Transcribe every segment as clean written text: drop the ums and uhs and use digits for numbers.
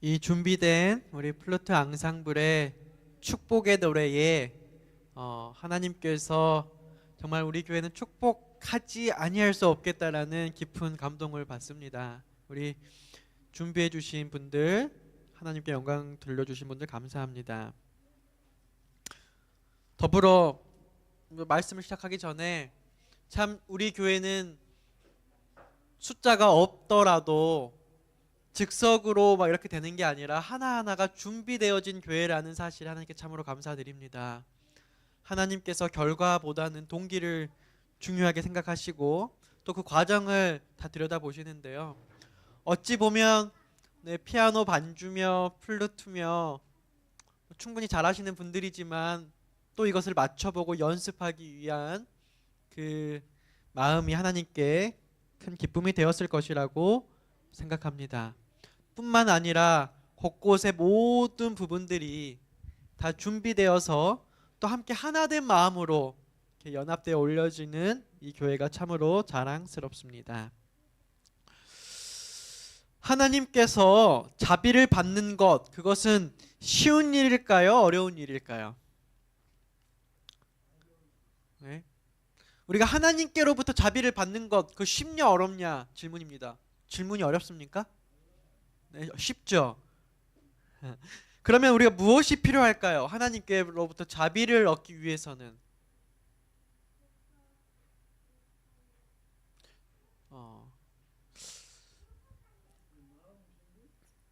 이 준비된 우리 플루트 앙상블의 축복의 노래에 하나님께서 정말 우리 교회는 축복하지 아니할 수 없겠다라는 깊은 감동을 받습니다. 우리 준비해 주신 분들, 하나님께 영광 돌려주신 분들 감사합니다. 더불어 말씀을 시작하기 전에 참 우리 교회는 숫자가 없더라도 즉석으로 막 이렇게 되는 게 아니라 하나하나가 준비되어진 교회라는 사실 하나님께 참으로 감사드립니다. 하나님께서 결과보다는 동기를 중요하게 생각하시고 또 그 과정을 다 들여다보시는데요. 어찌 보면 피아노 반주며 플루트며 충분히 잘하시는 분들이지만 또 이것을 맞춰보고 연습하기 위한 그 마음이 하나님께 큰 기쁨이 되었을 것이라고 생각합니다. 뿐만 아니라 곳곳의 모든 부분들이 다 준비되어서 또 함께 하나된 마음으로 이렇게 연합되어 올려지는 이 교회가 참으로 자랑스럽습니다. 하나님께서 자비를 받는 것, 그것은 쉬운 일일까요? 어려운 일일까요? 네. 우리가 하나님께로부터 자비를 받는 것, 그 쉽냐 어렵냐 질문입니다. 질문이 어렵습니까? 네, 쉽죠. 그러면 우리가 무엇이 필요할까요? 하나님께로부터 자비를 얻기 위해서는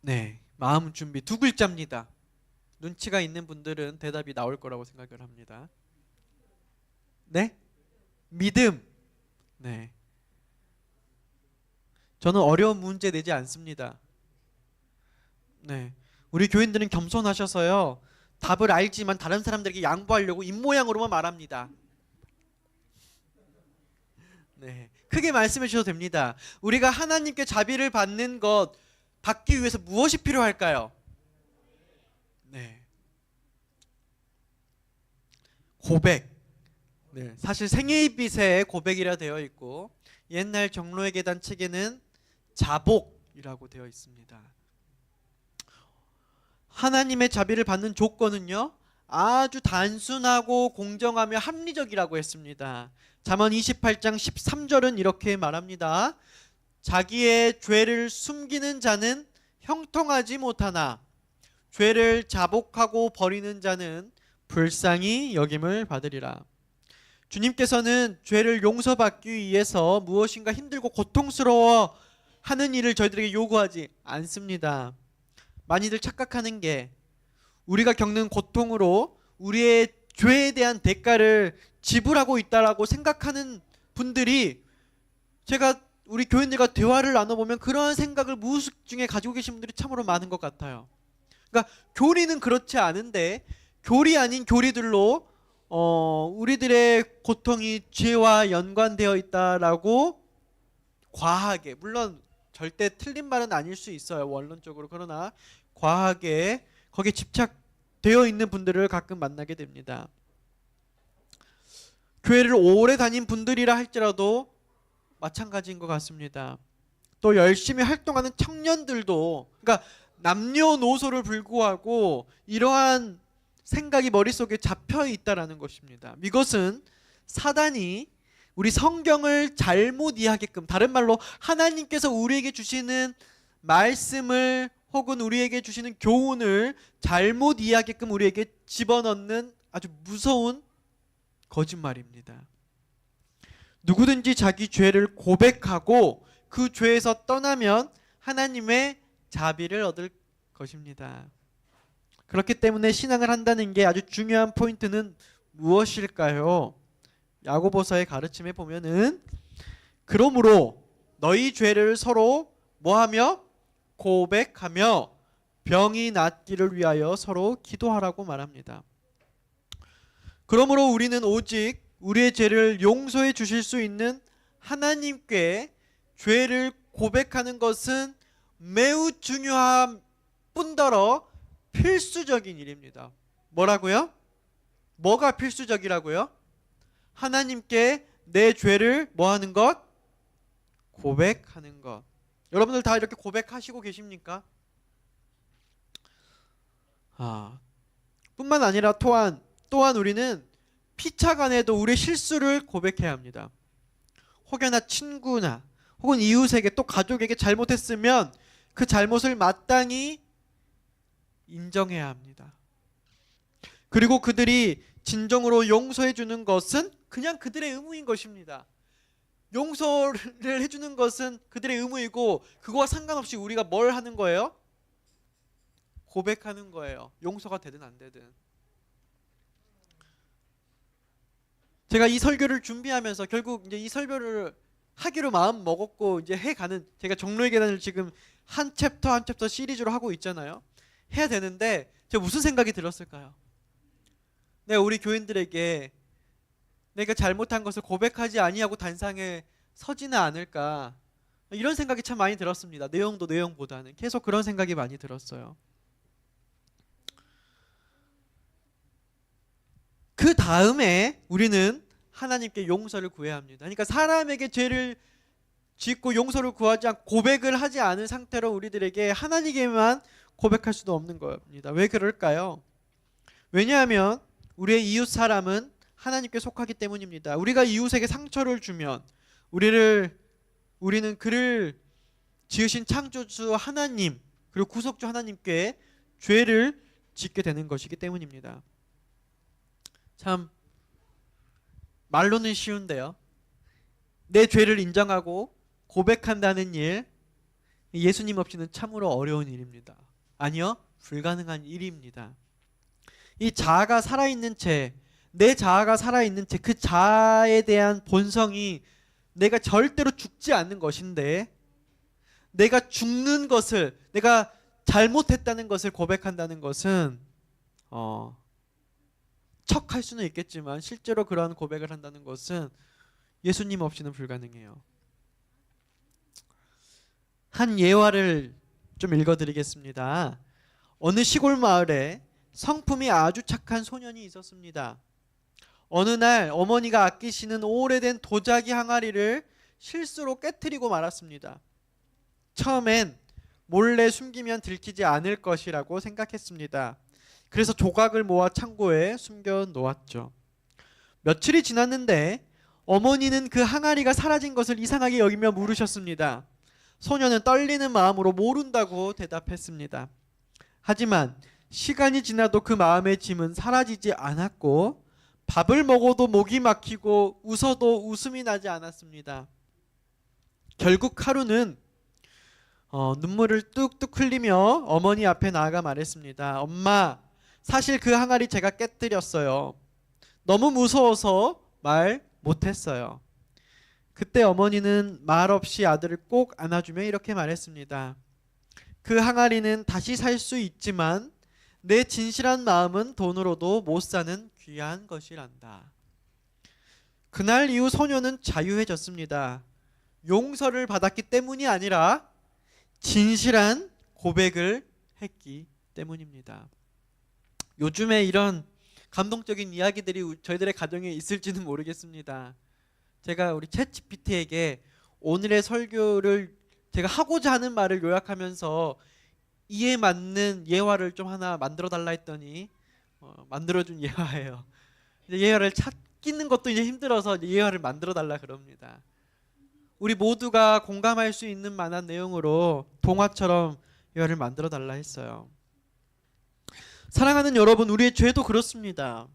네, 마음 준비 두 글자입니다. 눈치가 있는 분들은 대답이 나올 거라고 생각을 합니다. 네? 믿음. 네. 저는 어려운 문제 내지 않습니다. 네. 우리 교인들은 겸손하셔서요. 답을 알지만 다른 사람들에게 양보하려고 입모양으로만 말합니다. 네. 크게 말씀해 주셔도 됩니다. 우리가 하나님께 자비를 받는 것, 받기 위해서 무엇이 필요할까요? 네. 고백. 네. 사실 생애빛의 고백이라 되어 있고 옛날 정로의 계단 책에는 자복이라고 되어 있습니다. 하나님의 자비를 받는 조건은요, 아주 단순하고 공정하며 합리적이라고 했습니다. 잠언 28장 13절은 이렇게 말합니다. 자기의 죄를 숨기는 자는 형통하지 못하나 죄를 자복하고 버리는 자는 불쌍히 여김을 받으리라. 주님께서는 죄를 용서받기 위해서 무엇인가 힘들고 고통스러워 하는 일을 저희들에게 요구하지 않습니다. 많이들 착각하는 게 우리가 겪는 고통으로 우리의 죄에 대한 대가를 지불하고 있다라고 생각하는 분들이, 제가 우리 교인들과 대화를 나눠보면 그러한 생각을 무의식 중에 가지고 계신 분들이 참으로 많은 것 같아요. 그러니까 교리는 그렇지 않은데 교리 아닌 교리들로 우리들의 고통이 죄와 연관되어 있다라고 과하게, 물론 절대 틀린 말은 아닐 수 있어요, 원론적으로. 그러나 과하게 거기에 집착되어 있는 분들을 가끔 만나게 됩니다. 교회를 오래 다닌 분들이라 할지라도 마찬가지인 것 같습니다. 또 열심히 활동하는 청년들도, 그러니까 남녀노소를 불구하고 이러한 생각이 머릿속에 잡혀 있다라는 것입니다. 이것은 사단이 우리 성경을 잘못 이해하게끔, 다른 말로 하나님께서 우리에게 주시는 말씀을 혹은 우리에게 주시는 교훈을 잘못 이해하게끔 우리에게 집어넣는 아주 무서운 거짓말입니다. 누구든지 자기 죄를 고백하고 그 죄에서 떠나면 하나님의 자비를 얻을 것입니다. 그렇기 때문에 신앙을 한다는 게 아주 중요한 포인트는 무엇일까요? 야고보서의 가르침에 보면은 그러므로 너희 죄를 서로 뭐하며? 고백하며 병이 낫기를 위하여 서로 기도하라고 말합니다. 그러므로 우리는 오직 우리의 죄를 용서해 주실 수 있는 하나님께 죄를 고백하는 것은 매우 중요한 뿐더러 필수적인 일입니다. 뭐라고요? 뭐가 필수적이라고요? 하나님께 내 죄를 뭐하는 것? 고백하는 것. 여러분들 다 이렇게 고백하시고 계십니까? 뿐만 아니라 또한 우리는 피차간에도 우리의 실수를 고백해야 합니다. 혹여나 친구나 혹은 이웃에게 또 가족에게 잘못했으면 그 잘못을 마땅히 인정해야 합니다. 그리고 그들이 진정으로 용서해 주는 것은 그냥 그들의 의무인 것입니다. 용서를 해주는 것은 그들의 의무이고 그거와 상관없이 우리가 뭘 하는 거예요? 고백하는 거예요. 용서가 되든 안 되든. 제가 이 설교를 준비하면서 결국 이제 이 설교를 하기로 마음 먹었고 이제 해가는, 제가 종로의 계단을 지금 한 챕터 시리즈로 하고 있잖아요. 해야 되는데 제가 무슨 생각이 들었을까요? 내가 우리 교인들에게 내가 잘못한 것을 고백하지 아니하고 단상에 서지는 않을까, 이런 생각이 참 많이 들었습니다. 내용보다는 계속 그런 생각이 많이 들었어요. 그 다음에 우리는 하나님께 용서를 구해야 합니다. 그러니까 사람에게 죄를 짓고 용서를 구하지 않고 고백을 하지 않은 상태로 우리들에게 하나님께만 고백할 수도 없는 겁니다. 왜 그럴까요? 왜냐하면 우리의 이웃 사람은 하나님께 속하기 때문입니다. 우리가 이웃에게 상처를 주면 우리는 그를 지으신 창조주 하나님 그리고 구속주 하나님께 죄를 짓게 되는 것이기 때문입니다. 참 말로는 쉬운데요, 내 죄를 인정하고 고백한다는 일, 예수님 없이는 참으로 어려운 일입니다. 아니요, 불가능한 일입니다. 이 자아가 살아있는 채, 내 자아가 살아있는 채 그 자아에 대한 본성이 내가 절대로 죽지 않는 것인데, 내가 죽는 것을, 내가 잘못했다는 것을 고백한다는 것은 척할 수는 있겠지만 실제로 그러한 고백을 한다는 것은 예수님 없이는 불가능해요. 한 예화를 좀 읽어드리겠습니다. 어느 시골 마을에 성품이 아주 착한 소년이 있었습니다. 어느 날 어머니가 아끼시는 오래된 도자기 항아리를 실수로 깨트리고 말았습니다. 처음엔 몰래 숨기면 들키지 않을 것이라고 생각했습니다. 그래서 조각을 모아 창고에 숨겨 놓았죠. 며칠이 지났는데 어머니는 그 항아리가 사라진 것을 이상하게 여기며 물으셨습니다. 소년은 떨리는 마음으로 모른다고 대답했습니다. 하지만 시간이 지나도 그 마음의 짐은 사라지지 않았고 밥을 먹어도 목이 막히고 웃어도 웃음이 나지 않았습니다. 결국 하루는 눈물을 뚝뚝 흘리며 어머니 앞에 나아가 말했습니다. 엄마, 사실 그 항아리 제가 깨뜨렸어요. 너무 무서워서 말 못했어요. 그때 어머니는 말없이 아들을 꼭 안아주며 이렇게 말했습니다. 그 항아리는 다시 살 수 있지만 내 진실한 마음은 돈으로도 못 사는 귀한 것이란다. 그날 이후 소녀는 자유해졌습니다. 용서를 받았기 때문이 아니라 진실한 고백을 했기 때문입니다. 요즘에 이런 감동적인 이야기들이 저희들의 가정에 있을지는 모르겠습니다. 제가 우리 챗GPT에게 오늘의 설교를 제가 하고자 하는 말을 요약하면서 이에 맞는 예화를 좀 하나 만들어 달라 했더니 만들어준 예화예요. 예화를 찾기는 것도 이제 힘들어서 예화를 만들어 달라 그럽니다. 우리 모두가 공감할 수 있는 만한 내용으로 동화처럼 예화를 만들어 달라 했어요. 사랑하는 여러분, 우리의 죄도 그렇습니다.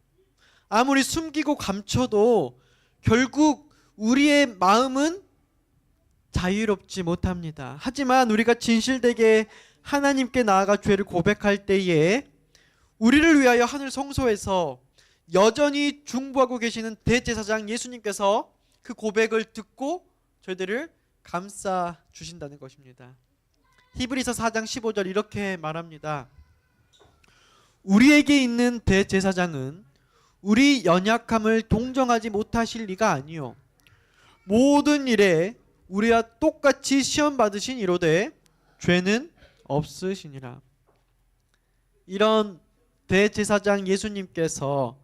아무리 숨기고 감춰도 결국 우리의 마음은 자유롭지 못합니다. 하지만 우리가 진실되게 하나님께 나아가 죄를 고백할 때에 우리를 위하여 하늘 성소에서 여전히 중보하고 계시는 대제사장 예수님께서 그 고백을 듣고 저희들을 감싸 주신다는 것입니다. 히브리서 4장 15절 이렇게 말합니다. 우리에게 있는 대제사장은 우리 연약함을 동정하지 못하실 리가 아니요 모든 일에 우리와 똑같이 시험 받으신 이로되 죄는 없으시니라. 이런 대제사장 예수님께서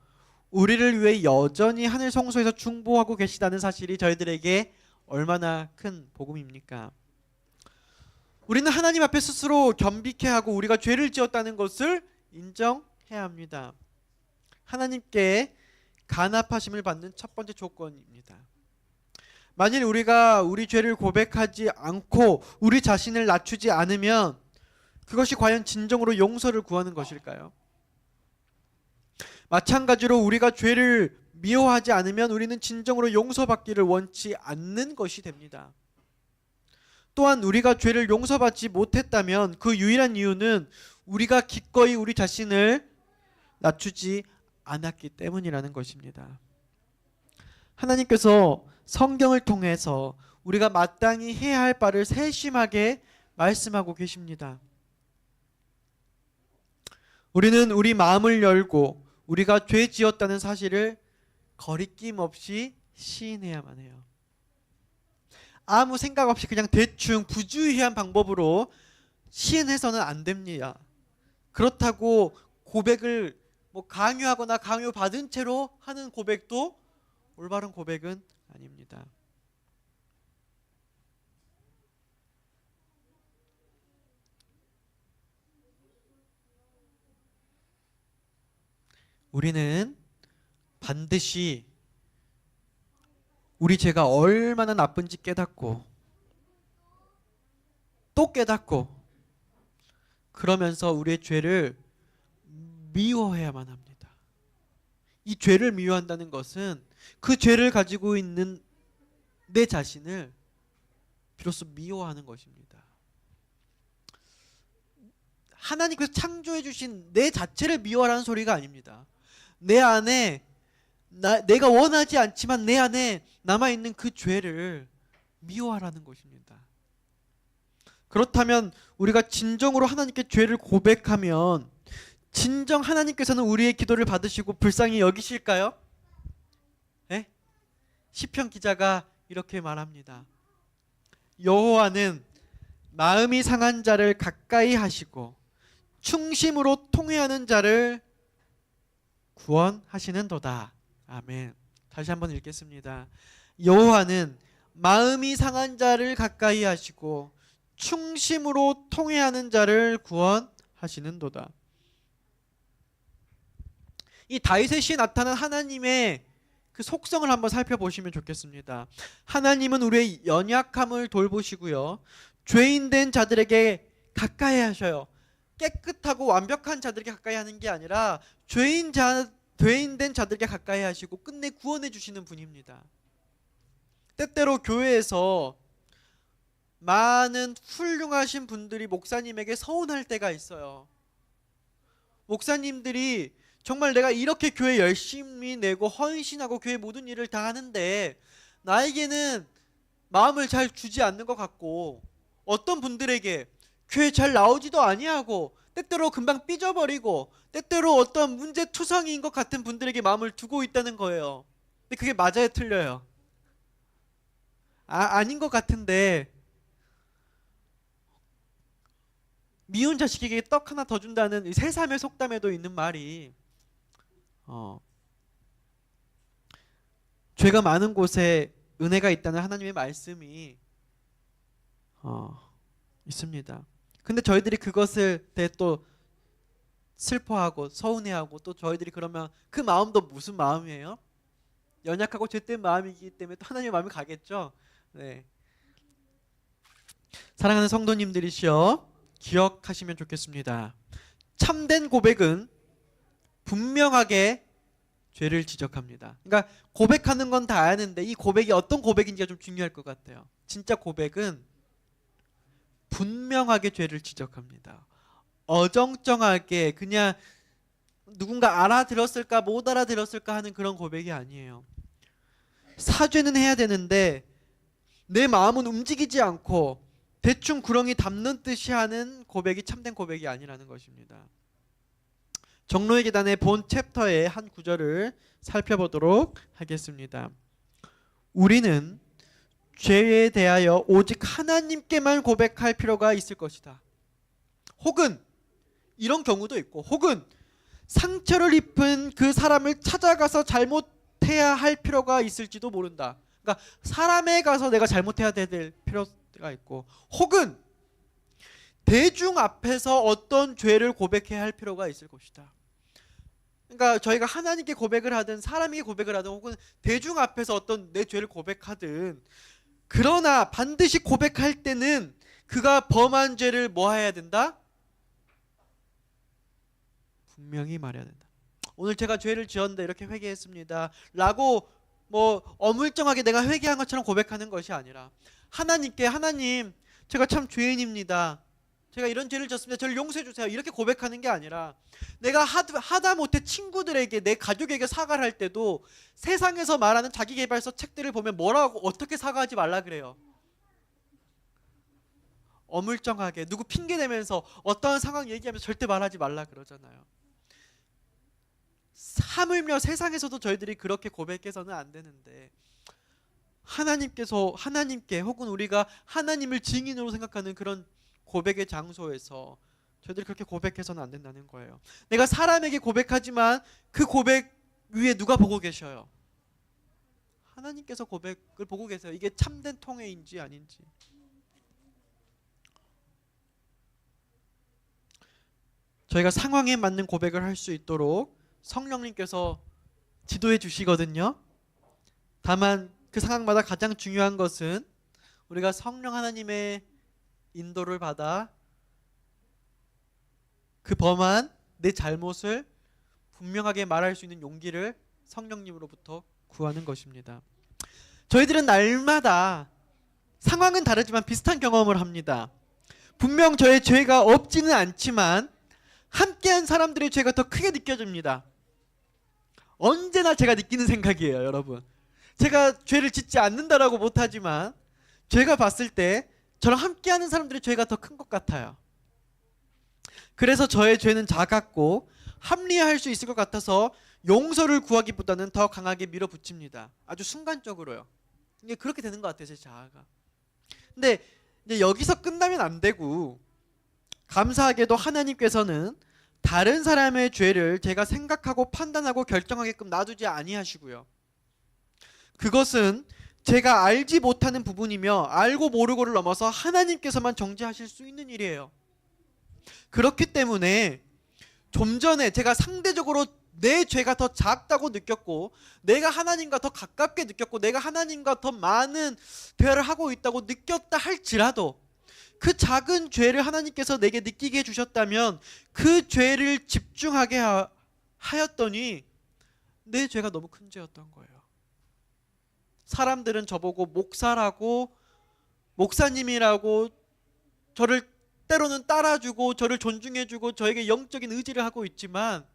우리를 위해 여전히 하늘 성소에서 중보하고 계시다는 사실이 저희들에게 얼마나 큰 복음입니까? 우리는 하나님 앞에 스스로 겸비케 하고 우리가 죄를 지었다는 것을 인정해야 합니다. 하나님께 간합하심을 받는 첫 번째 조건입니다. 만일 우리가 우리 죄를 고백하지 않고 우리 자신을 낮추지 않으면 그것이 과연 진정으로 용서를 구하는 것일까요? 마찬가지로 우리가 죄를 미워하지 않으면 우리는 진정으로 용서받기를 원치 않는 것이 됩니다. 또한 우리가 죄를 용서받지 못했다면 그 유일한 이유는 우리가 기꺼이 우리 자신을 낮추지 않았기 때문이라는 것입니다. 하나님께서 성경을 통해서 우리가 마땅히 해야 할 바를 세심하게 말씀하고 계십니다. 우리는 우리 마음을 열고 우리가 죄 지었다는 사실을 거리낌 없이 시인해야만 해요. 아무 생각 없이 그냥 대충 부주의한 방법으로 시인해서는 안 됩니다. 그렇다고 고백을 강요하거나 강요받은 채로 하는 고백도 올바른 고백은 아닙니다. 우리는 반드시 우리 죄가 얼마나 나쁜지 깨닫고 또 깨닫고 그러면서 우리의 죄를 미워해야만 합니다. 이 죄를 미워한다는 것은 그 죄를 가지고 있는 내 자신을 비로소 미워하는 것입니다. 하나님께서 창조해 주신 내 자체를 미워하라는 소리가 아닙니다. 내 안에 내가 원하지 않지만 내 안에 남아있는 그 죄를 미워하라는 것입니다. 그렇다면 우리가 진정으로 하나님께 죄를 고백하면 진정 하나님께서는 우리의 기도를 받으시고 불쌍히 여기실까요? 네? 시편 기자가 이렇게 말합니다. 여호와는 마음이 상한 자를 가까이 하시고 충심으로 통회하는 자를 구원하시는도다. 아멘. 다시 한번 읽겠습니다. 여호와는 마음이 상한 자를 가까이 하시고 충심으로 통회하는 자를 구원하시는도다. 이 다윗의 시에 나타난 하나님의 그 속성을 한번 살펴보시면 좋겠습니다. 하나님은 우리의 연약함을 돌보시고요, 죄인된 자들에게 가까이 하셔요. 깨끗하고 완벽한 자들에게 가까이 하는 게 아니라 죄인된 자들에게 가까이 하시고 끝내 구원해 주시는 분입니다. 때때로 교회에서 많은 훌륭하신 분들이 목사님에게 서운할 때가 있어요. 목사님들이 정말 내가 이렇게 교회 열심히 내고 헌신하고 교회 모든 일을 다 하는데 나에게는 마음을 잘 주지 않는 것 같고, 어떤 분들에게 교회 잘 나오지도 아니하고 때때로 금방 삐져버리고 때때로 어떤 문제투성이인 것 같은 분들에게 마음을 두고 있다는 거예요. 근데 그게 맞아요, 틀려요? 아닌 것 같은데, 미운 자식에게 떡 하나 더 준다는 이 새삼의 속담에도 있는 말이 죄가 많은 곳에 은혜가 있다는 하나님의 말씀이 있습니다. 근데 저희들이 그것을 또 슬퍼하고 서운해하고, 또 저희들이 그러면 그 마음도 무슨 마음이에요? 연약하고 죄된 마음이기 때문에 또 하나님의 마음이 가겠죠. 네. 사랑하는 성도님들이시여, 기억하시면 좋겠습니다. 참된 고백은 분명하게 죄를 지적합니다. 그러니까 고백하는 건 다 아는데 이 고백이 어떤 고백인지가 좀 중요할 것 같아요. 진짜 고백은 분명하게 죄를 지적합니다. 어정쩡하게 그냥 누군가 알아들었을까 못 알아들었을까 하는 그런 고백이 아니에요. 사죄는 해야 되는데 내 마음은 움직이지 않고 대충 구렁이 담는 듯이 하는 고백이 참된 고백이 아니라는 것입니다. 정로의 계단의 본 챕터의 한 구절을 살펴보도록 하겠습니다. 우리는 죄에 대하여 오직 하나님께만 고백할 필요가 있을 것이다. 혹은 이런 경우도 있고, 혹은 상처를 입은 그 사람을 찾아가서 잘못해야 할 필요가 있을지도 모른다. 그러니까 사람에 가서 내가 잘못해야 될 필요가 있고, 혹은 대중 앞에서 어떤 죄를 고백해야 할 필요가 있을 것이다. 그러니까 저희가 하나님께 고백을 하든 사람에게 고백을 하든 혹은 대중 앞에서 어떤 내 죄를 고백하든, 그러나 반드시 고백할 때는 그가 범한 죄를 뭐 해야 된다? 분명히 말해야 된다. 오늘 제가 죄를 지었는데 이렇게 회개했습니다 라고 뭐 어물쩡하게 내가 회개한 것처럼 고백하는 것이 아니라, 하나님께 하나님 제가 참 죄인입니다, 제가 이런 죄를 졌습니다, 저를 용서해 주세요, 이렇게 고백하는 게 아니라, 내가 하다 못해 친구들에게, 내 가족에게 사과를 할 때도 세상에서 말하는 자기계발서 책들을 보면 뭐라고 어떻게 사과하지 말라 그래요. 어물쩡하게 누구 핑계 대면서 어떠한 상황 얘기하면서 절대 말하지 말라 그러잖아요. 하물며 세상에서도 저희들이 그렇게 고백해서는 안 되는데, 하나님께 혹은 우리가 하나님을 증인으로 생각하는 그런 고백의 장소에서 저희들이 그렇게 고백해서는 안 된다는 거예요. 내가 사람에게 고백하지만 그 고백 위에 누가 보고 계셔요? 하나님께서 고백을 보고 계세요. 이게 참된 통회인지 아닌지. 저희가 상황에 맞는 고백을 할 수 있도록 성령님께서 지도해 주시거든요. 다만 그 상황마다 가장 중요한 것은 우리가 성령 하나님의 인도를 받아 그 범한 내 잘못을 분명하게 말할 수 있는 용기를 성령님으로부터 구하는 것입니다. 저희들은 날마다 상황은 다르지만 비슷한 경험을 합니다. 분명 저의 죄가 없지는 않지만 함께한 사람들의 죄가 더 크게 느껴집니다. 언제나 제가 느끼는 생각이에요, 여러분. 제가 죄를 짓지 않는다라고 못하지만 제가 봤을 때 저랑 함께하는 사람들의 죄가 더 큰 것 같아요. 그래서 저의 죄는 작았고 합리화할 수 있을 것 같아서 용서를 구하기보다는 더 강하게 밀어붙입니다. 아주 순간적으로요. 이게 그렇게 되는 것 같아요, 제 자아가. 근데 이제 여기서 끝나면 안 되고, 감사하게도 하나님께서는 다른 사람의 죄를 제가 생각하고 판단하고 결정하게끔 놔두지 아니하시고요. 그것은 제가 알지 못하는 부분이며 알고 모르고를 넘어서 하나님께서만 정죄하실 수 있는 일이에요. 그렇기 때문에 좀 전에 제가 상대적으로 내 죄가 더 작다고 느꼈고, 내가 하나님과 더 가깝게 느꼈고, 내가 하나님과 더 많은 대화를 하고 있다고 느꼈다 할지라도, 그 작은 죄를 하나님께서 내게 느끼게 해주셨다면 그 죄를 집중하게 하였더니 내 죄가 너무 큰 죄였던 거예요. 사람들은 저보고 목사라고, 목사님이라고 저를 때로는 따라주고 저를 존중해주고 저에게 영적인 의지를 하고 있지만,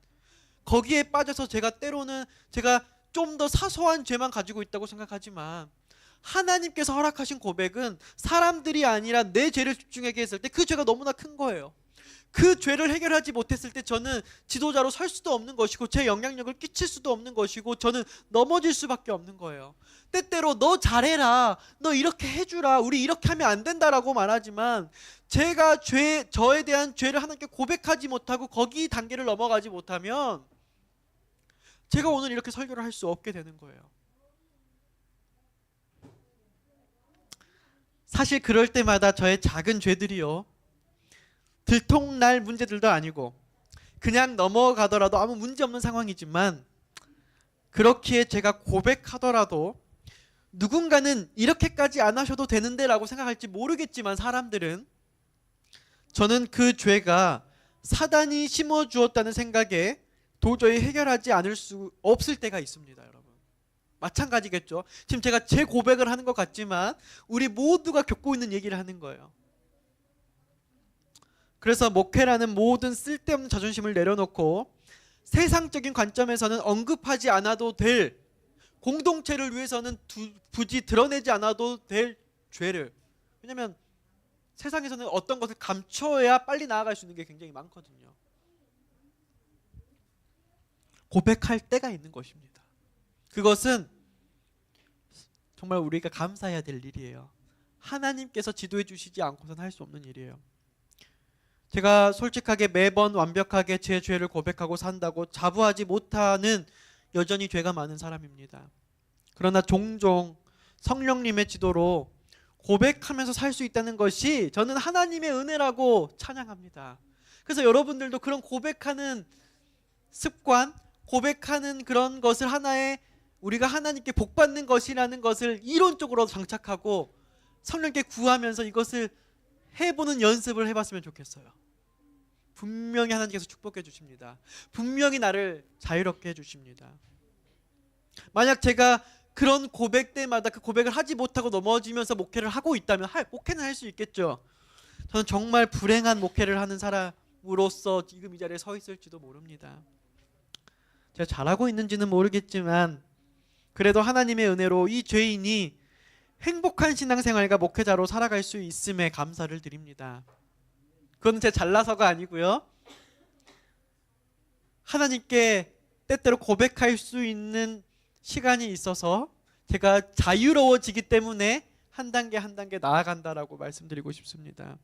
거기에 빠져서 제가 때로는 제가 좀 더 사소한 죄만 가지고 있다고 생각하지만, 하나님께서 허락하신 고백은 사람들이 아니라 내 죄를 집중하게 했을 때 그 죄가 너무나 큰 거예요. 그 죄를 해결하지 못했을 때 저는 지도자로 설 수도 없는 것이고 제 영향력을 끼칠 수도 없는 것이고 저는 넘어질 수밖에 없는 거예요. 때때로 너 잘해라, 너 이렇게 해주라, 우리 이렇게 하면 안 된다라고 말하지만, 제가 저에 대한 죄를 하나님께 고백하지 못하고 거기 단계를 넘어가지 못하면 제가 오늘 이렇게 설교를 할 수 없게 되는 거예요. 사실 그럴 때마다 저의 작은 죄들이요, 들통날 문제들도 아니고 그냥 넘어가더라도 아무 문제 없는 상황이지만, 그렇기에 제가 고백하더라도 누군가는 이렇게까지 안 하셔도 되는데 라고 생각할지 모르겠지만, 사람들은 저는 그 죄가 사단이 심어주었다는 생각에 도저히 해결하지 않을 수 없을 때가 있습니다. 여러분 마찬가지겠죠. 지금 제가 제 고백을 하는 것 같지만 우리 모두가 겪고 있는 얘기를 하는 거예요. 그래서 목회라는 모든 쓸데없는 자존심을 내려놓고 세상적인 관점에서는 언급하지 않아도 될, 공동체를 위해서는 굳이 드러내지 않아도 될 죄를, 왜냐하면 세상에서는 어떤 것을 감춰야 빨리 나아갈 수 있는 게 굉장히 많거든요. 고백할 때가 있는 것입니다. 그것은 정말 우리가 감사해야 될 일이에요. 하나님께서 지도해 주시지 않고서는 할 수 없는 일이에요. 제가 솔직하게 매번 완벽하게 제 죄를 고백하고 산다고 자부하지 못하는 여전히 죄가 많은 사람입니다. 그러나 종종 성령님의 지도로 고백하면서 살 수 있다는 것이 저는 하나님의 은혜라고 찬양합니다. 그래서 여러분들도 그런 고백하는 습관, 고백하는 그런 것을 하나의 우리가 하나님께 복받는 것이라는 것을 이론적으로 장착하고 성령께 구하면서 이것을 해보는 연습을 해봤으면 좋겠어요. 분명히 하나님께서 축복해 주십니다. 분명히 나를 자유롭게 해주십니다. 만약 제가 그런 고백 때마다 그 고백을 하지 못하고 넘어지면서 목회를 하고 있다면 목회는 할 수 있겠죠. 저는 정말 불행한 목회를 하는 사람으로서 지금 이 자리에 서 있을지도 모릅니다. 제가 잘하고 있는지는 모르겠지만 그래도 하나님의 은혜로 이 죄인이 행복한 신앙생활과 목회자로 살아갈 수 있음에 감사를 드립니다. 그건 제가 잘나서가 아니고요. 하나님께 때때로 고백할 수 있는 시간이 있어서 제가 자유로워지기 때문에 한 단계 한 단계 나아간다라고 말씀드리고 싶습니다.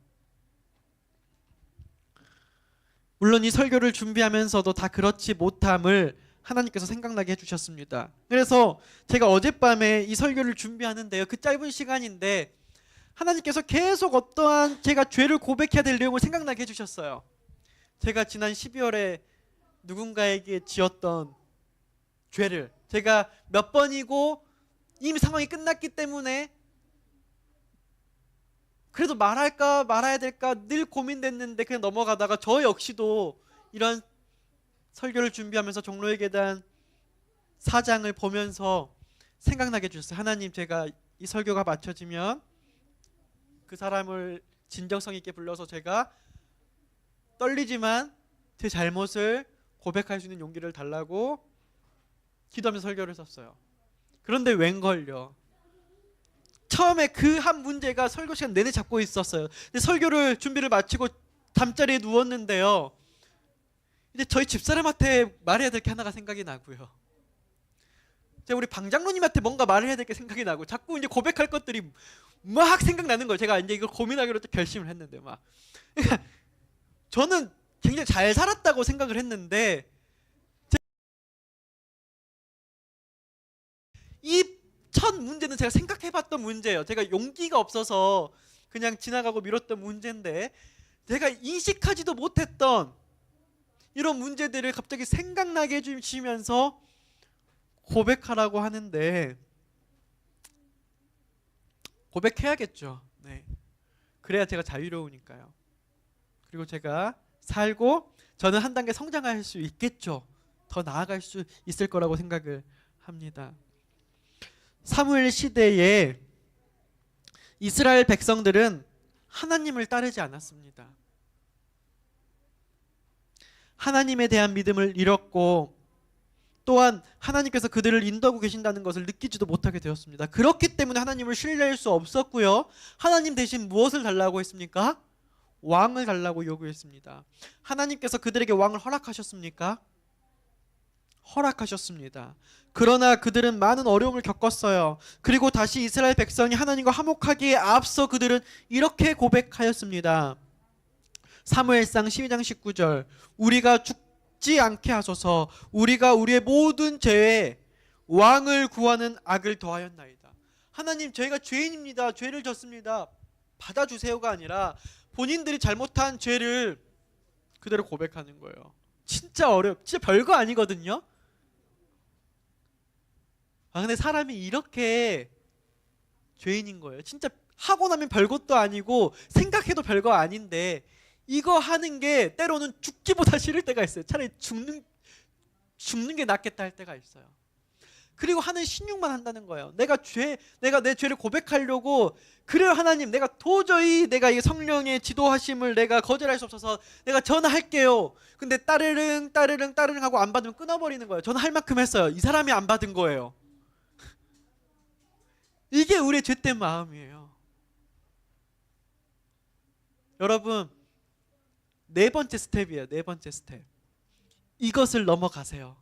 물론 이 설교를 준비하면서도 다 그렇지 못함을 하나님께서 생각나게 해주셨습니다. 그래서 제가 어젯밤에 이 설교를 준비하는데요, 그 짧은 시간인데 하나님께서 계속 어떠한 제가 죄를 고백해야 될 내용을 생각나게 해주셨어요. 제가 지난 12월에 누군가에게 지었던 죄를 제가 몇 번이고 이미 상황이 끝났기 때문에 그래도 말할까 말아야 될까 늘 고민됐는데 그냥 넘어가다가 저 역시도 이런 설교를 준비하면서 종로의 계단 4장을 보면서 생각나게 해주셨어요. 하나님, 제가 이 설교가 마쳐지면 그 사람을 진정성 있게 불러서 제가 떨리지만 제 잘못을 고백할 수 있는 용기를 달라고 기도하면서 설교를 썼어요. 그런데 웬걸요, 처음에 그 한 문제가 설교 시간 내내 잡고 있었어요. 근데 설교를 준비를 마치고 잠자리에 누웠는데요, 이제 저희 집사람한테 말해야 될 게 하나가 생각이 나고요, 제가 우리 방장로님한테 뭔가 말을 해야 될 게 생각이 나고, 자꾸 이제 고백할 것들이 막 생각나는 거예요. 제가 이제 이걸 고민하기로 또 결심을 했는데 막 그러니까 저는 굉장히 잘 살았다고 생각을 했는데 이 첫 문제는 제가 생각해봤던 문제예요. 제가 용기가 없어서 그냥 지나가고 미뤘던 문제인데 제가 인식하지도 못했던 이런 문제들을 갑자기 생각나게 해주시면서 고백하라고 하는데 고백해야겠죠. 네. 그래야 제가 자유로우니까요. 그리고 제가 살고 저는 한 단계 성장할 수 있겠죠. 더 나아갈 수 있을 거라고 생각을 합니다. 사무엘 시대에 이스라엘 백성들은 하나님을 따르지 않았습니다. 하나님에 대한 믿음을 잃었고 또한 하나님께서 그들을 인도하고 계신다는 것을 느끼지도 못하게 되었습니다. 그렇기 때문에 하나님을 신뢰할 수 없었고요, 하나님 대신 무엇을 달라고 했습니까? 왕을 달라고 요구했습니다. 하나님께서 그들에게 왕을 허락하셨습니까? 허락하셨습니다. 그러나 그들은 많은 어려움을 겪었어요. 그리고 다시 이스라엘 백성이 하나님과 화목하기에 앞서 그들은 이렇게 고백하였습니다. 사무엘상 12장 19절, 우리가 죽지 않게 하소서. 우리가 우리의 모든 죄에 왕을 구하는 악을 더하였나이다. 하나님, 저희가 죄인입니다. 죄를 졌습니다. 받아주세요가 아니라 본인들이 잘못한 죄를 그대로 고백하는 거예요. 진짜 진짜 별거 아니거든요. 근데 사람이 이렇게 죄인인 거예요. 진짜 하고 나면 별것도 아니고 생각해도 별거 아닌데 이거 하는 게 때로는 죽기보다 싫을 때가 있어요. 차라리 죽는 게 낫겠다 할 때가 있어요. 그리고 하는 신용만 한다는 거예요. 내가 내 죄를 고백하려고, 그래요 하나님, 내가 도저히 내가 이 성령의 지도하심을 내가 거절할 수 없어서 내가 전화할게요. 근데 따르릉 하고 안 받으면 끊어버리는 거예요. 저는 할 만큼 했어요. 이 사람이 안 받은 거예요. 이게 우리의 죄된 마음이에요. 여러분, 네 번째 스텝이에요. 네 번째 스텝. 이것을 넘어가세요.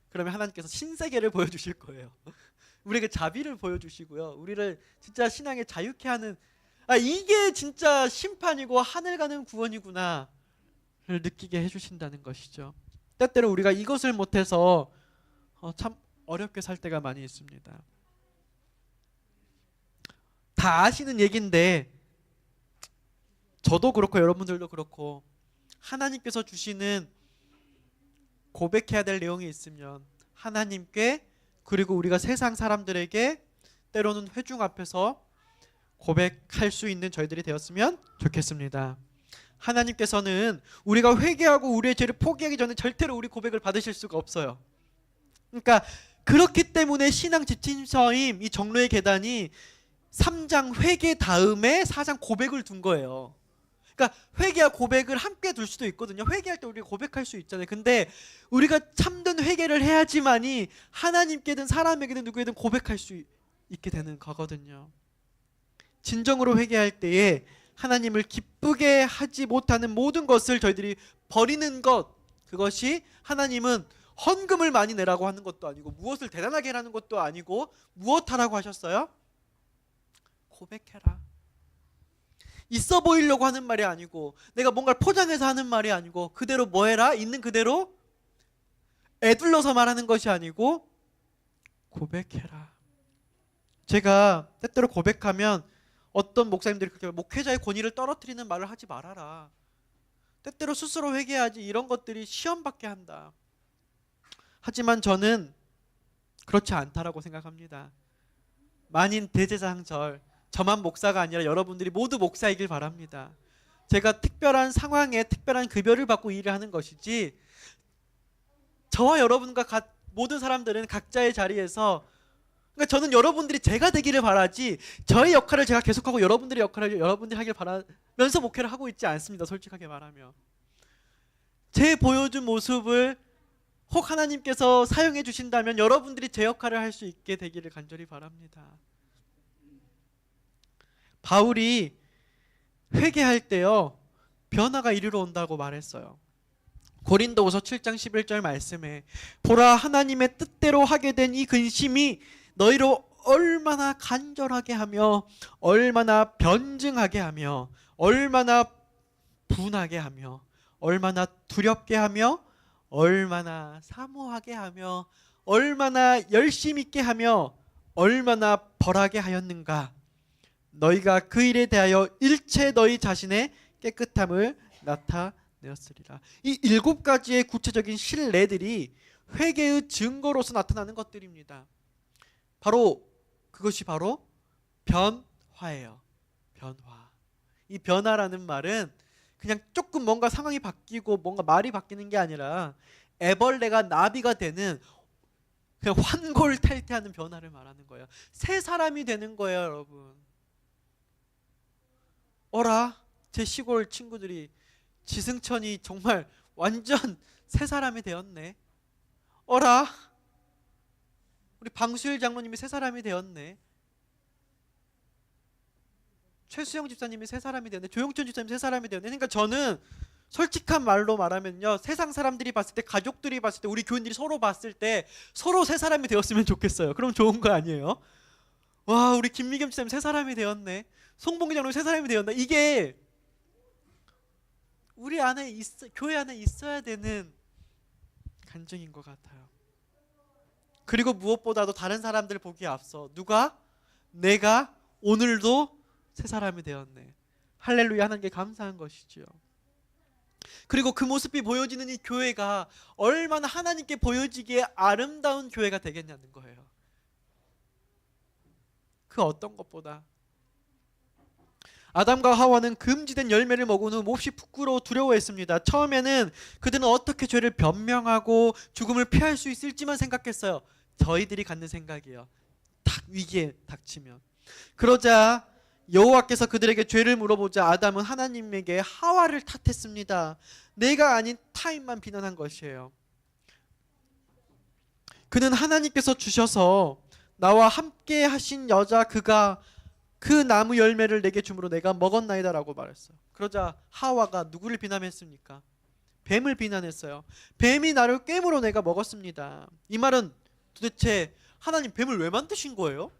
그러면 하나님께서 신세계를 보여주실 거예요. 우리에게 자비를 보여주시고요, 우리를 진짜 신앙에 자유케 하는, 이게 진짜 심판이고 하늘 가는 구원이구나를 느끼게 해주신다는 것이죠. 때때로 우리가 이것을 못해서 참 어렵게 살 때가 많이 있습니다. 다 아시는 얘기인데 저도 그렇고 여러분들도 그렇고 하나님께서 주시는 고백해야 될 내용이 있으면 하나님께 그리고 우리가 세상 사람들에게 때로는 회중 앞에서 고백할 수 있는 저희들이 되었으면 좋겠습니다. 하나님께서는 우리가 회개하고 우리의 죄를 포기하기 전에 절대로 우리 고백을 받으실 수가 없어요. 그러니까 그렇기 때문에 신앙 지침서임 이 정로의 계단이 3장 회개 다음에 4장 고백을 둔 거예요. 그러니까 회개와 고백을 함께 둘 수도 있거든요. 회개할 때 우리가 고백할 수 있잖아요. 근데 우리가 참된 회개를 해야지만이 하나님께든 사람에게든 누구에든 고백할 수 있게 되는 거거든요. 진정으로 회개할 때에 하나님을 기쁘게 하지 못하는 모든 것을 저희들이 버리는 것, 그것이 하나님은 헌금을 많이 내라고 하는 것도 아니고 무엇을 대단하게 하라는 것도 아니고 무엇 하라고 하셨어요? 고백해라. 있어 보이려고 하는 말이 아니고 내가 뭔가를 포장해서 하는 말이 아니고 그대로 뭐 해라? 있는 그대로 애둘러서 말하는 것이 아니고 고백해라. 제가 때때로 고백하면 어떤 목사님들이 그렇게 목회자의 권위를 떨어뜨리는 말을 하지 말아라. 때때로 스스로 회개하지 이런 것들이 시험받게 한다. 하지만 저는 그렇지 않다라고 생각합니다. 만인 대제사장절 저만 목사가 아니라 여러분들이 모두 목사이길 바랍니다. 제가 특별한 상황에 특별한 급여를 받고 일을 하는 것이지 저와 여러분과 모든 사람들은 각자의 자리에서 그러니까 저는 여러분들이 제가 되기를 바라지 저의 역할을 제가 계속하고 여러분들의 역할을 여러분들이 하길 바라면서 목회를 하고 있지 않습니다. 솔직하게 말하면 제 보여준 모습을 혹 하나님께서 사용해 주신다면 여러분들이 제 역할을 할 수 있게 되기를 간절히 바랍니다. 바울이 회개할 때요 변화가 이리로 온다고 말했어요. 고린도후서 7장 11절 말씀에 보라 하나님의 뜻대로 하게 된 이 근심이 너희로 얼마나 간절하게 하며 얼마나 변증하게 하며 얼마나 분하게 하며 얼마나 두렵게 하며 얼마나 사모하게 하며 얼마나 열심 있게 하며 얼마나 벌하게 하였는가. 너희가 그 일에 대하여 일체 너희 자신의 깨끗함을 나타내었으리라. 이 7가지의 구체적인 실례들이 회개의 증거로서 나타나는 것들입니다. 그것이 바로 변화예요. 변화. 이 변화라는 말은 그냥 조금 뭔가 상황이 바뀌고 뭔가 말이 바뀌는 게 아니라 애벌레가 나비가 되는 그냥 환골탈태하는 변화를 말하는 거예요. 새 사람이 되는 거예요, 여러분. 어라, 제 시골 친구들이 지승천이 정말 완전 새 사람이 되었네. 어라, 우리 방수일 장로님이 새 사람이 되었네. 최수영 집사님이 새 사람이 되었네. 조용천 집사님이 새 사람이 되었네. 그러니까 저는 솔직한 말로 말하면요, 세상 사람들이 봤을 때, 가족들이 봤을 때, 우리 교인들이 서로 봤을 때 서로 새 사람이 되었으면 좋겠어요. 그럼 좋은 거 아니에요? 와, 우리 김미겸 집사님 새 사람이 되었네. 송봉기 장로님 새 사람이 되었네. 이게 우리 안에 교회 안에 있어야 되는 간증인 것 같아요. 그리고 무엇보다도 다른 사람들 보기에 앞서 내가 오늘도 새 사람이 되었네. 할렐루야 하는 게 감사한 것이지요. 그리고 그 모습이 보여지는 이 교회가 얼마나 하나님께 보여지기에 아름다운 교회가 되겠냐는 거예요. 그 어떤 것보다 아담과 하와는 금지된 열매를 먹은 후 몹시 부끄러워 두려워했습니다. 처음에는 그들은 어떻게 죄를 변명하고 죽음을 피할 수 있을지만 생각했어요. 저희들이 갖는 생각이에요. 딱 위기에 닥치면. 그러자 여호와께서 그들에게 죄를 물어보자 아담은 하나님에게 하와를 탓했습니다. 내가 아닌 타인만 비난한 것이에요. 그는 하나님께서 주셔서 나와 함께 하신 여자 그가 그 나무 열매를 내게 주므로 내가 먹었나이다 라고 말했어요. 그러자 하와가 누구를 비난했습니까? 뱀을 비난했어요. 뱀이 나를 꿰물어 내가 먹었습니다. 이 말은 도대체 하나님 뱀을 왜 만드신 거예요?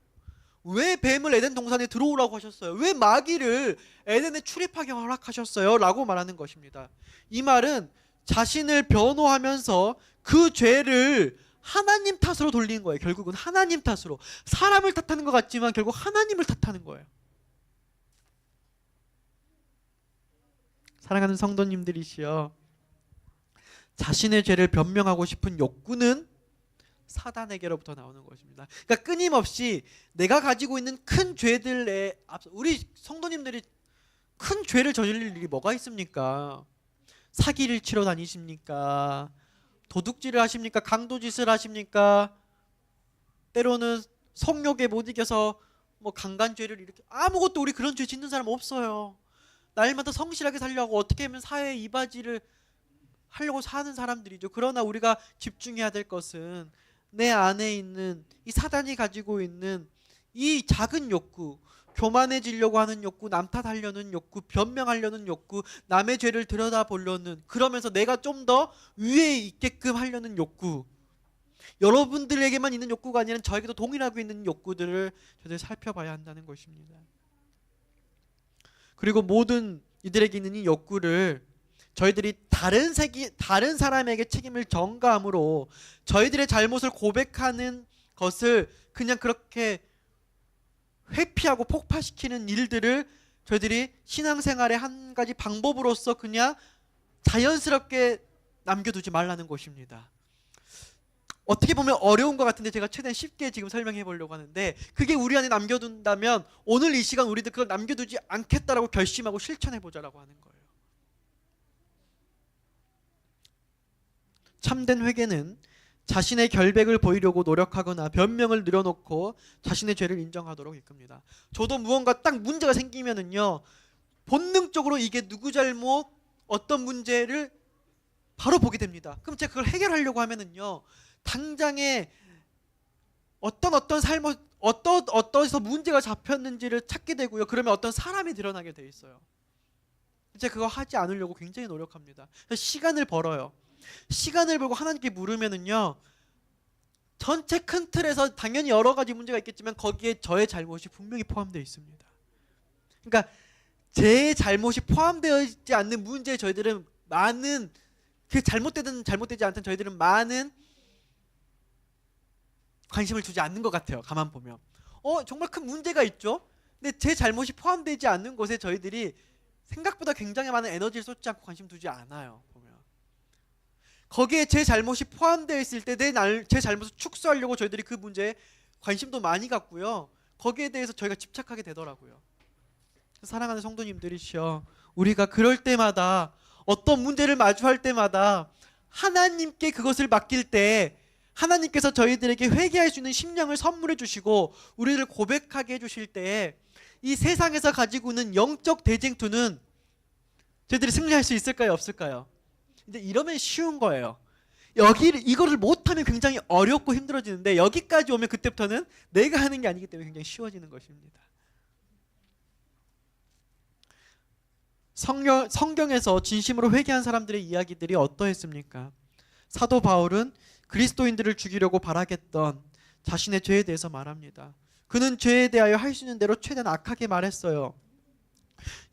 왜 뱀을 에덴 동산에 들어오라고 하셨어요? 왜 마귀를 에덴에 출입하게 허락하셨어요? 라고 말하는 것입니다. 이 말은 자신을 변호하면서 그 죄를 하나님 탓으로 돌리는 거예요. 결국은 하나님 탓으로. 사람을 탓하는 것 같지만 결국 하나님을 탓하는 거예요. 사랑하는 성도님들이시여, 자신의 죄를 변명하고 싶은 욕구는 사단에게로부터 나오는 것입니다. 그러니까 끊임없이 내가 가지고 있는 큰 죄들에 앞서, 우리 성도님들이 큰 죄를 저지를 일이 뭐가 있습니까? 사기를 치러 다니십니까? 도둑질을 하십니까? 강도짓을 하십니까? 때로는 성욕에 못 이겨서 뭐 강간죄를 일으켜, 아무것도 우리 그런 죄 짓는 사람 없어요. 날마다 성실하게 살려고 어떻게 하면 사회의 이바지를 하려고 사는 사람들이죠. 그러나 우리가 집중해야 될 것은 내 안에 있는 이 사단이 가지고 있는 이 작은 욕구, 교만해지려고 하는 욕구, 남 탓하려는 욕구, 변명하려는 욕구, 남의 죄를 들여다보려는, 그러면서 내가 좀 더 위에 있게끔 하려는 욕구, 여러분들에게만 있는 욕구가 아니라 저에게도 동일하고 있는 욕구들을 저희들 살펴봐야 한다는 것입니다. 그리고 모든 이들에게 있는 이 욕구를 저희들이 다른 사람에게 책임을 전가함으로 저희들의 잘못을 고백하는 것을 그냥 그렇게 회피하고 폭파시키는 일들을 저희들이 신앙생활의 한 가지 방법으로서 그냥 자연스럽게 남겨두지 말라는 것입니다. 어떻게 보면 어려운 것 같은데 제가 최대한 쉽게 지금 설명해 보려고 하는데, 그게 우리 안에 남겨둔다면 오늘 이 시간 우리들 그걸 남겨두지 않겠다라고 결심하고 실천해 보자라고 하는 거예요. 참된 회개는 자신의 결백을 보이려고 노력하거나 변명을 늘여놓고 자신의 죄를 인정하도록 이끕니다. 저도 무언가 딱 문제가 생기면은요, 본능적으로 이게 누구 잘못, 어떤 문제를 바로 보게 됩니다. 그럼 제가 그걸 해결하려고 하면은요, 당장에 어떤 삶을 어떠해서 문제가 잡혔는지를 찾게 되고요. 그러면 어떤 사람이 드러나게 돼 있어요. 제가 그거 하지 않으려고 굉장히 노력합니다. 시간을 벌어요. 시간을 벌고 하나님께 물으면은요, 전체 큰 틀에서 당연히 여러 가지 문제가 있겠지만 거기에 저의 잘못이 분명히 포함되어 있습니다. 그러니까 제 잘못이 포함되어 있지 않는 문제에 저희들은 많은, 그 잘못되든 잘못되지 않든 저희들은 많은 관심을 두지 않는 것 같아요. 가만 보면 정말 큰 문제가 있죠. 근데 제 잘못이 포함되지 않는 곳에 저희들이 생각보다 굉장히 많은 에너지를 쏟지 않고 관심 두지 않아요. 보면 거기에 제 잘못이 포함되어 있을 때 제 잘못을 축소하려고 저희들이 그 문제에 관심도 많이 갖고요, 거기에 대해서 저희가 집착하게 되더라고요. 사랑하는 성도님들이시여, 우리가 그럴 때마다, 어떤 문제를 마주할 때마다 하나님께 그것을 맡길 때 하나님께서 저희들에게 회개할 수 있는 심령을 선물해 주시고 우리를 고백하게 해주실 때 이 세상에서 가지고 있는 영적 대쟁투는 저희들이 승리할 수 있을까요? 없을까요? 근데 이러면 쉬운 거예요. 이거를 못하면 굉장히 어렵고 힘들어지는데, 여기까지 오면 그때부터는 내가 하는 게 아니기 때문에 굉장히 쉬워지는 것입니다. 성경에서 진심으로 회개한 사람들의 이야기들이 어떠했습니까? 사도 바울은 그리스도인들을 죽이려고 발악했던 자신의 죄에 대해서 말합니다. 그는 죄에 대하여 할 수 있는 대로 최대한 악하게 말했어요.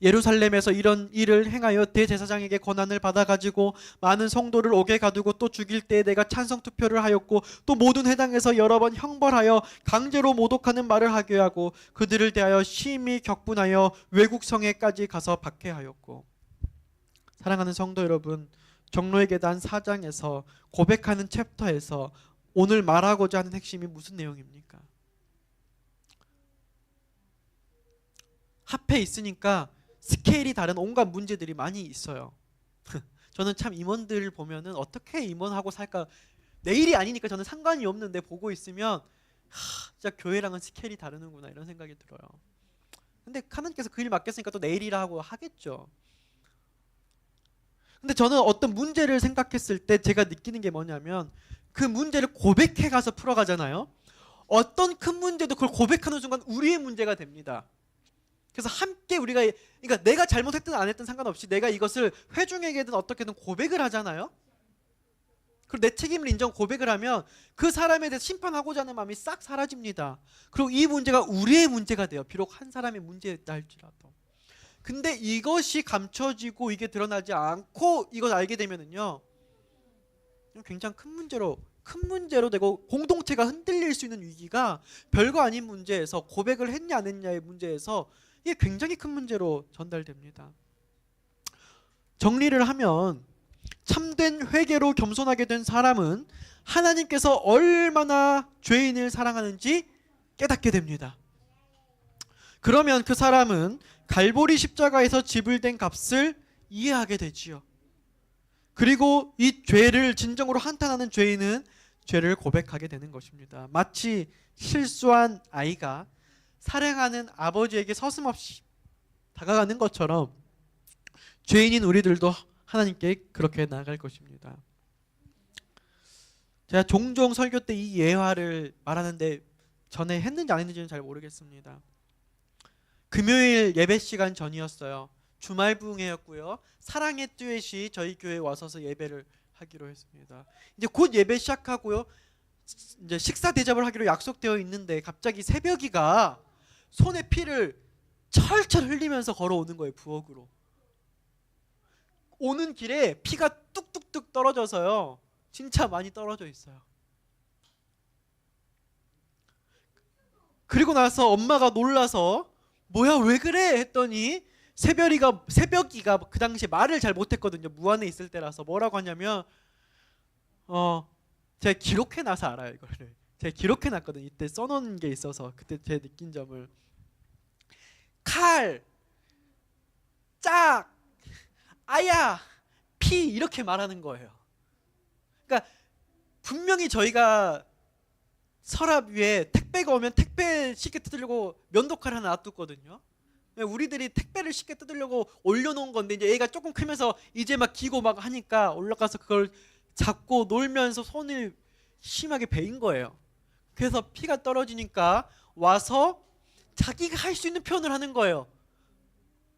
예루살렘에서 이런 일을 행하여 대제사장에게 권한을 받아가지고 많은 성도를 옥에 가두고 또 죽일 때에 내가 찬성투표를 하였고 또 모든 회당에서 여러 번 형벌하여 강제로 모독하는 말을 하게 하고 그들을 대하여 심히 격분하여 외국 성에까지 가서 박해하였고. 사랑하는 성도 여러분, 종로의 계단 4장에서 고백하는 챕터에서 오늘 말하고자 하는 핵심이 무슨 내용입니까? 합해 있으니까 스케일이 다른 온갖 문제들이 많이 있어요. 저는 참 임원들 보면은 어떻게 임원하고 살까, 내일이 아니니까 저는 상관이 없는데 보고 있으면 진짜 교회랑은 스케일이 다르는구나 이런 생각이 들어요. 근데 하나님께서 그 일 맡겼으니까 또 내일이라 하고 하겠죠. 근데 저는 어떤 문제를 생각했을 때 제가 느끼는 게 뭐냐면, 그 문제를 고백해 가서 풀어가잖아요. 어떤 큰 문제도 그걸 고백하는 순간 우리의 문제가 됩니다. 그래서 함께 우리가, 그러니까 내가 잘못했든 안 했든 상관없이 내가 이것을 회중에게든 어떻게든 고백을 하잖아요. 그리고 내 책임을 인정 고백을 하면 그 사람에 대해서 심판하고자 하는 마음이 싹 사라집니다. 그리고 이 문제가 우리의 문제가 돼요. 비록 한 사람의 문제였다 할지라도. 근데 이것이 감춰지고 이게 드러나지 않고 이걸 알게 되면은요, 굉장히 큰 문제로 되고 공동체가 흔들릴 수 있는 위기가 별거 아닌 문제에서, 고백을 했냐 안 했냐의 문제에서 이게 굉장히 큰 문제로 전달됩니다. 정리를 하면 참된 회개로 겸손하게 된 사람은 하나님께서 얼마나 죄인을 사랑하는지 깨닫게 됩니다. 그러면 그 사람은 갈보리 십자가에서 지불된 값을 이해하게 되지요. 그리고 이 죄를 진정으로 한탄하는 죄인은 죄를 고백하게 되는 것입니다. 마치 실수한 아이가 사랑하는 아버지에게 서슴없이 다가가는 것처럼 죄인인 우리들도 하나님께 그렇게 나아갈 것입니다. 제가 종종 설교 때 이 예화를 말하는데 전에 했는지 안 했는지는 잘 모르겠습니다. 금요일 예배 시간 전이었어요. 주말 부흥회였고요. 사랑의 듀엣이 저희 교회에 와서 예배를 하기로 했습니다. 이제 곧 예배 시작하고요. 이제 식사 대접을 하기로 약속되어 있는데 갑자기 새벽이가 손에 피를 철철 흘리면서 걸어오는 거예요. 부엌으로. 오는 길에 피가 뚝뚝뚝 떨어져서요. 진짜 많이 떨어져 있어요. 그리고 나서 엄마가 놀라서 뭐야 왜 그래 했더니 새벽이가 그 당시에 말을 잘 못했거든요. 무안에 있을 때라서 뭐라고 하냐면 제가 기록해놔서 알아요. 이거를 제가 기록해놨거든요. 이때 써놓은 게 있어서 그때 제 느낀 점을 칼, 짝, 아야, 피 이렇게 말하는 거예요. 그러니까 분명히 저희가 서랍 위에 택배가 오면 택배 쉽게 뜯으려고 면도칼 하나 놔뒀거든요. 우리들이 택배를 쉽게 뜯으려고 올려놓은 건데 이제 얘가 조금 크면서 이제 막 기고 막 하니까 올라가서 그걸 잡고 놀면서 손을 심하게 베인 거예요. 그래서 피가 떨어지니까 와서 자기가 할 수 있는 표현을 하는 거예요.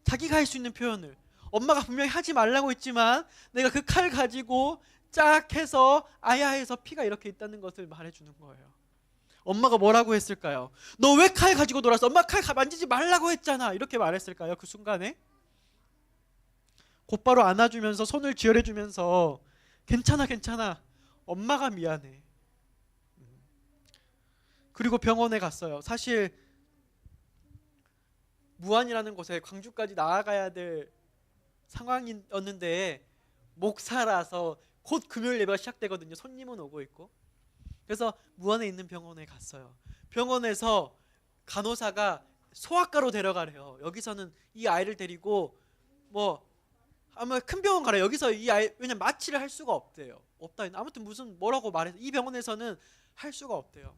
자기가 할 수 있는 표현을. 엄마가 분명히 하지 말라고 했지만 내가 그 칼 가지고 쫙 해서 아야 해서 피가 이렇게 있다는 것을 말해주는 거예요. 엄마가 뭐라고 했을까요? 너 왜 칼 가지고 놀았어? 엄마 칼 만지지 말라고 했잖아. 이렇게 말했을까요? 그 순간에? 곧바로 안아주면서 손을 쥐어내주면서 괜찮아 괜찮아. 엄마가 미안해. 그리고 병원에 갔어요. 사실 무안이라는 곳에 광주까지 나아가야 될 상황이었는데 목사라서 곧 금요일 예배가 시작되거든요. 손님은 오고 있고. 그래서 무안에 있는 병원에 갔어요. 병원에서 간호사가 소아과로 데려가래요. 여기서는 이 아이를 데리고 뭐 아마 큰 병원 가래요. 여기서 이 아이 왜냐면 마취를 할 수가 없대요. 없다. 아무튼 무슨 뭐라고 말해서 이 병원에서는 할 수가 없대요.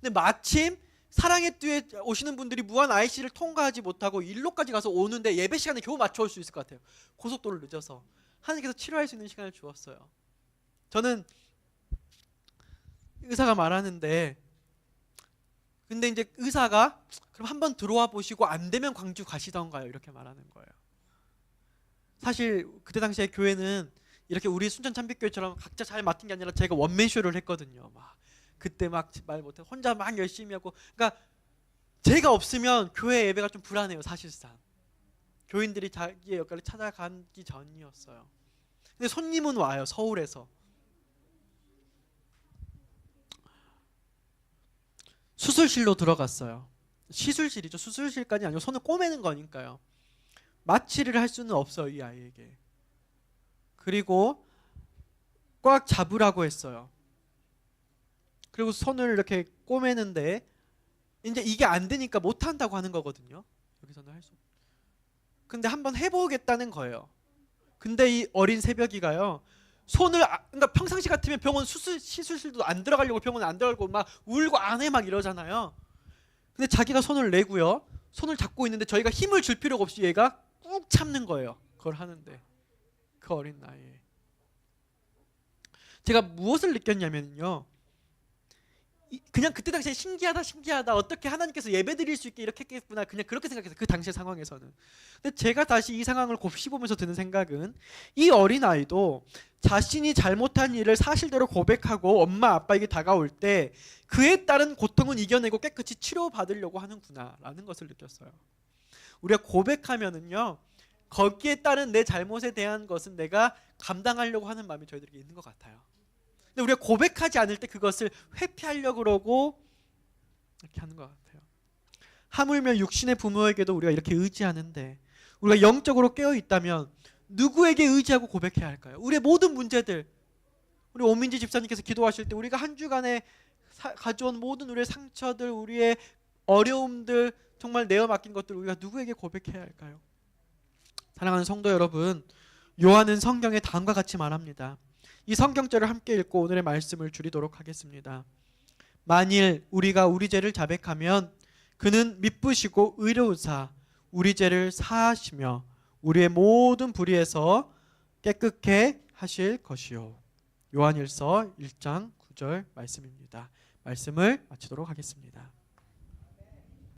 근데 마침 사랑의 듀에 오시는 분들이 무안 IC를 통과하지 못하고 일로까지 가서 오는데 예배 시간에 겨우 맞춰올 수 있을 것 같아요. 고속도로를 늦어서 하나님께서 치료할 수 있는 시간을 주었어요. 저는 의사가 말하는데 근데 이제 의사가 그럼 한번 들어와 보시고 안 되면 광주 가시던가요 이렇게 말하는 거예요. 사실 그때 당시에 교회는 이렇게 우리 순천 참빛교회처럼 각자 잘 맡은 게 아니라 제가 원맨쇼를 했거든요. 막 그때 막 말 못해 혼자 막 열심히 하고 그러니까 제가 없으면 교회 예배가 좀 불안해요. 사실상 교인들이 자기의 역할을 찾아가기 전이었어요. 근데 손님은 와요. 서울에서. 수술실로 들어갔어요. 시술실이죠. 수술실까지 아니고 손을 꼬매는 거니까요. 마취를 할 수는 없어요. 이 아이에게. 그리고 꽉 잡으라고 했어요. 그리고 손을 이렇게 꼬매는데 이제 이게 안 되니까 못 한다고 하는 거거든요. 여기서는 할 수. 근데 한번 해보겠다는 거예요. 근데 이 어린 새벽이가요. 손을 그러니까 평상시 같으면 병원 시술실도 안 들어가려고 병원 안 들어가고 막 울고 안 해 막 이러잖아요. 근데 자기가 손을 내고요. 손을 잡고 있는데 저희가 힘을 줄 필요가 없이 얘가 꾹 참는 거예요. 그걸 하는데 그 어린 나이에 제가 무엇을 느꼈냐면요. 그냥 그때 당시에 신기하다 어떻게 하나님께서 예배 드릴 수 있게 이렇게 했겠구나 그냥 그렇게 생각했어요. 그 당시의 상황에서는. 근데 제가 다시 이 상황을 곱씹어 보면서 드는 생각은 이 어린아이도 자신이 잘못한 일을 사실대로 고백하고 엄마 아빠에게 다가올 때 그에 따른 고통은 이겨내고 깨끗이 치료받으려고 하는구나 라는 것을 느꼈어요. 우리가 고백하면은요 거기에 따른 내 잘못에 대한 것은 내가 감당하려고 하는 마음이 저희들에게 있는 것 같아요. 근데 우리가 고백하지 않을 때 그것을 회피하려고 그러고 이렇게 하는 것 같아요. 하물며 육신의 부모에게도 우리가 이렇게 의지하는데 우리가 영적으로 깨어 있다면 누구에게 의지하고 고백해야 할까요? 우리의 모든 문제들, 우리 오민지 집사님께서 기도하실 때 우리가 한 주간에 가져온 모든 우리의 상처들, 우리의 어려움들, 정말 내어 맡긴 것들 우리가 누구에게 고백해야 할까요? 사랑하는 성도 여러분, 요한은 성경에 다음과 같이 말합니다. 이 성경절을 함께 읽고 오늘의 말씀을 줄이도록 하겠습니다. 만일 우리가 우리 죄를 자백하면 그는 미쁘시고 의로우사 우리 죄를 사하시며 우리의 모든 불의에서 깨끗게 하실 것이요. 요한일서 1장 9절 말씀입니다. 말씀을 마치도록 하겠습니다.